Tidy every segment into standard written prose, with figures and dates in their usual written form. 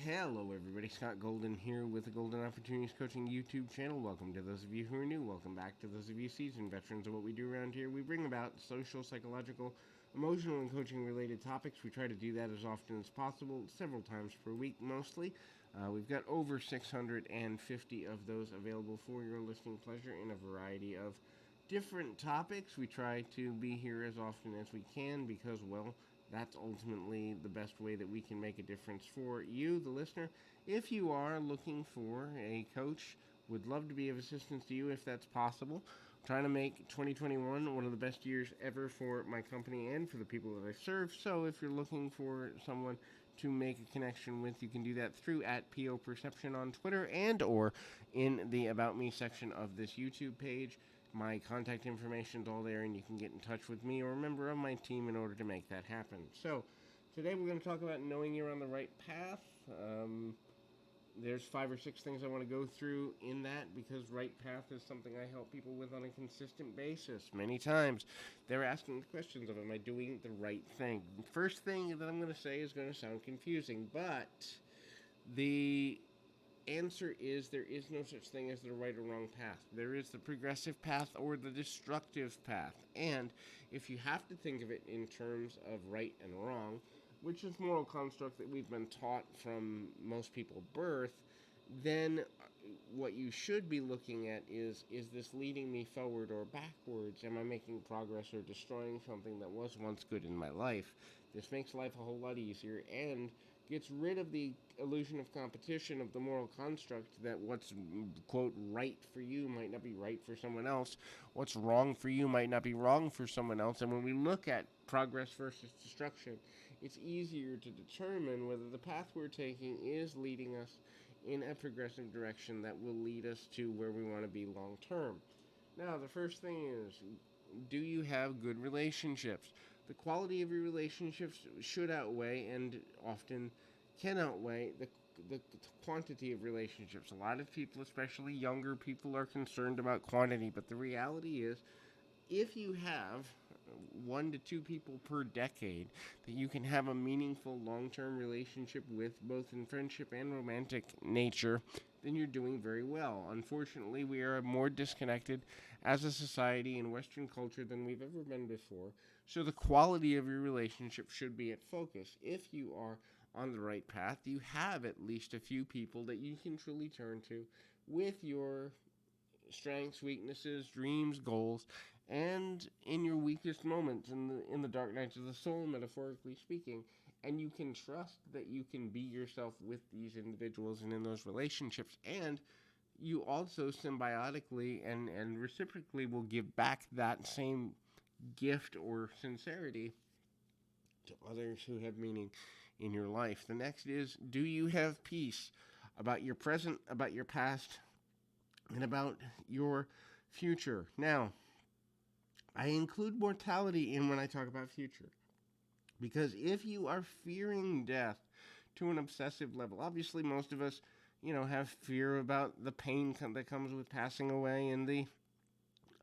Hello, everybody. Scott Golden here with the Golden Opportunities Coaching YouTube channel. Welcome to those of you who are new. Welcome back to those of you seasoned veterans of what we do around here. We bring about social, psychological, emotional, and coaching related topics. We try to do that as often as possible, several times per week mostly. We've got over 650 of those available for your listening pleasure in a variety of different topics. We try to be here as often as we can because, well, that's ultimately the best way that we can make a difference for you, the listener. If you are looking for a coach, would love to be of assistance to you if that's possible. I'm trying to make 2021 one of the best years ever for my company and for the people that I serve. So if you're looking for someone to make a connection with, you can do that through at PO Perception on Twitter and or in the About Me section of this YouTube page. My contact information is all there, and you can get in touch with me or a member of my team in order to make that happen. So, today we're going to talk about knowing you're on the right path. There's 5 or 6 things I want to go through in that because right path is something I help people with on a consistent basis. Many times they're asking the questions of, am I doing the right thing? The first thing that I'm going to say is going to sound confusing, but the answer is there is no such thing as the right or wrong path. There is the progressive path or the destructive path. And if you have to think of it in terms of right and wrong, which is moral construct that we've been taught from most people birth, then what you should be looking at is this leading me forward or backwards? Am I making progress or destroying something that was once good in my life? This makes life a whole lot easier and gets rid of the illusion of competition of the moral construct that what's, quote, right for you might not be right for someone else. What's wrong for you might not be wrong for someone else. And when we look at progress versus destruction, it's easier to determine whether the path we're taking is leading us in a progressive direction that will lead us to where we want to be long term. Now, the first thing is, do you have good relationships? The quality of your relationships should outweigh and often can outweigh the quantity of relationships. A lot of people, especially younger people, are concerned about quantity, but the reality is if you have 1 to 2 people per decade that you can have a meaningful long-term relationship with, both in friendship and romantic nature, then you're doing very well. Unfortunately, we are more disconnected as a society in Western culture than we've ever been before. So the quality of your relationship should be at focus. If you are on the right path, you have at least a few people that you can truly turn to with your strengths, weaknesses, dreams, goals, and in your weakest moments, in the dark nights of the soul, metaphorically speaking, and you can trust that you can be yourself with these individuals and in those relationships, and you also symbiotically and reciprocally will give back that same gift or sincerity to others who have meaning in your life. The next is, do you have peace about your present, about your past, and about your future? Now, I include mortality in when I talk about future. Because if you are fearing death to an obsessive level, obviously most of us, have fear about the pain that comes with passing away and the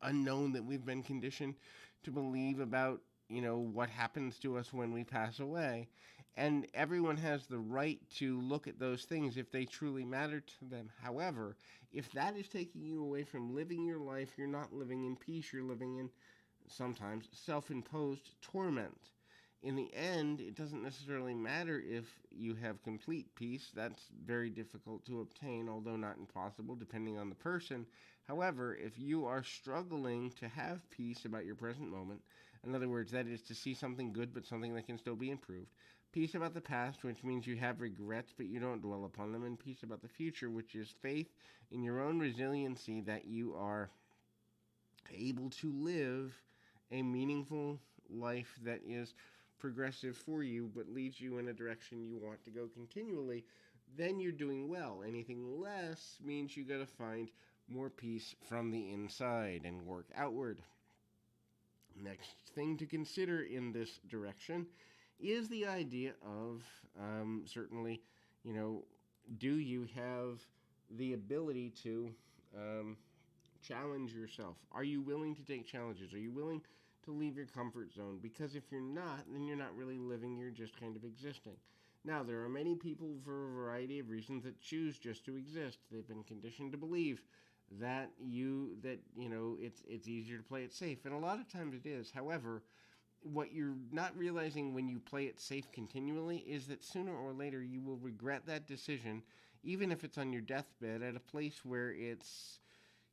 unknown that we've been conditioned to believe about, what happens to us when we pass away. And everyone has the right to look at those things if they truly matter to them. However, if that is taking you away from living your life, you're not living in peace, you're living in sometimes self-imposed torment. In the end, it doesn't necessarily matter if you have complete peace. That's very difficult to obtain, although not impossible, depending on the person. However, if you are struggling to have peace about your present moment, in other words, that is to see something good but something that can still be improved, peace about the past, which means you have regrets but you don't dwell upon them, and peace about the future, which is faith in your own resiliency that you are able to live a meaningful life that is progressive for you but leads you in a direction you want to go continually, then you're doing well. Anything less means you got to find more peace from the inside and work outward. Next thing to consider in this direction is the idea of certainly, do you have the ability to challenge yourself? Are you willing to take challenges? Are you willing to leave your comfort zone? Because if you're not, then you're not really living, you're just kind of existing. Now, there are many people for a variety of reasons that choose just to exist. They've been conditioned to believe that it's easier to play it safe, and a lot of times it is. However, what you're not realizing when you play it safe continually is that sooner or later you will regret that decision, even if it's on your deathbed at a place where it's,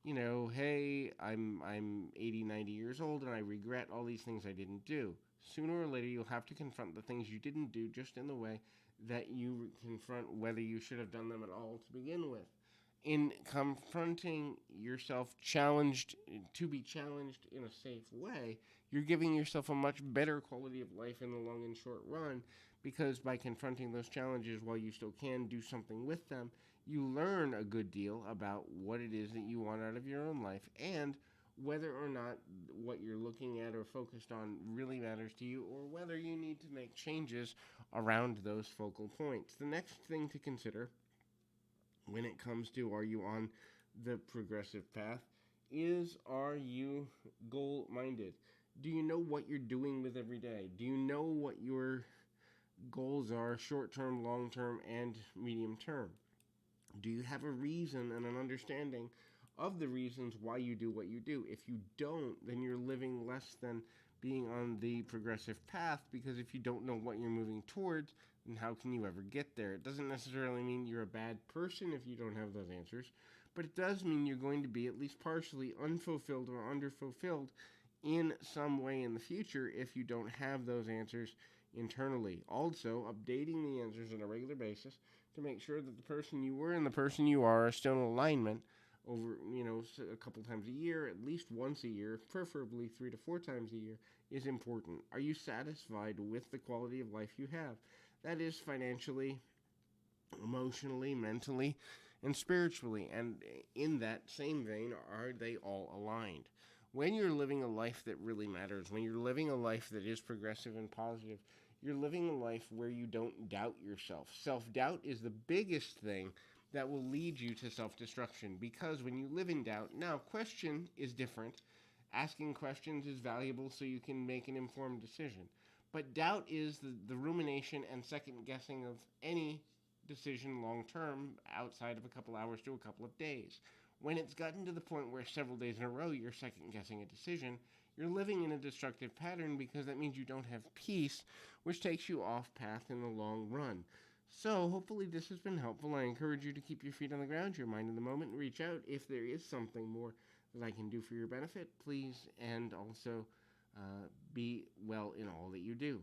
hey, I'm 80, 90 years old and I regret all these things I didn't do. Sooner or later you'll have to confront the things you didn't do, just in the way that you confront whether you should have done them at all to begin with. In confronting yourself challenged to be challenged in a safe way, you're giving yourself a much better quality of life in the long and short run, because by confronting those challenges while you still can do something with them, you learn a good deal about what it is that you want out of your own life, and whether or not what you're looking at or focused on really matters to you, or whether you need to make changes around those focal points. The next thing to consider when it comes to are you on the progressive path is, are you goal minded? Do you know what you're doing with every day? Do you know what your goals are, short term, long term, and medium term? Do you have a reason and an understanding of the reasons why you do what you do? If you don't, then you're living less than being on the progressive path, because if you don't know what you're moving towards, then how can you ever get there? It doesn't necessarily mean you're a bad person if you don't have those answers, but it does mean you're going to be at least partially unfulfilled or underfulfilled in some way in the future if you don't have those answers internally. Also, updating the answers on a regular basis to make sure that the person you were and the person you are still in alignment over, a couple times a year, at least once a year, preferably 3 to 4 times a year, is important. Are you satisfied with the quality of life you have? That is financially, emotionally, mentally, and spiritually. And in that same vein, are they all aligned? When you're living a life that really matters, when you're living a life that is progressive and positive, you're living a life where you don't doubt yourself. Self-doubt is the biggest thing that will lead you to self-destruction, because when you live in doubt, now question is different. Asking questions is valuable so you can make an informed decision. But doubt is the rumination and second guessing of any decision long term outside of a couple hours to a couple of days. When it's gotten to the point where several days in a row you're second guessing a decision, you're living in a destructive pattern, because that means you don't have peace, which takes you off path in the long run. So, hopefully, this has been helpful. I encourage you to keep your feet on the ground, your mind in the moment, and reach out if there is something more that I can do for your benefit. Please, and also be well in all that you do.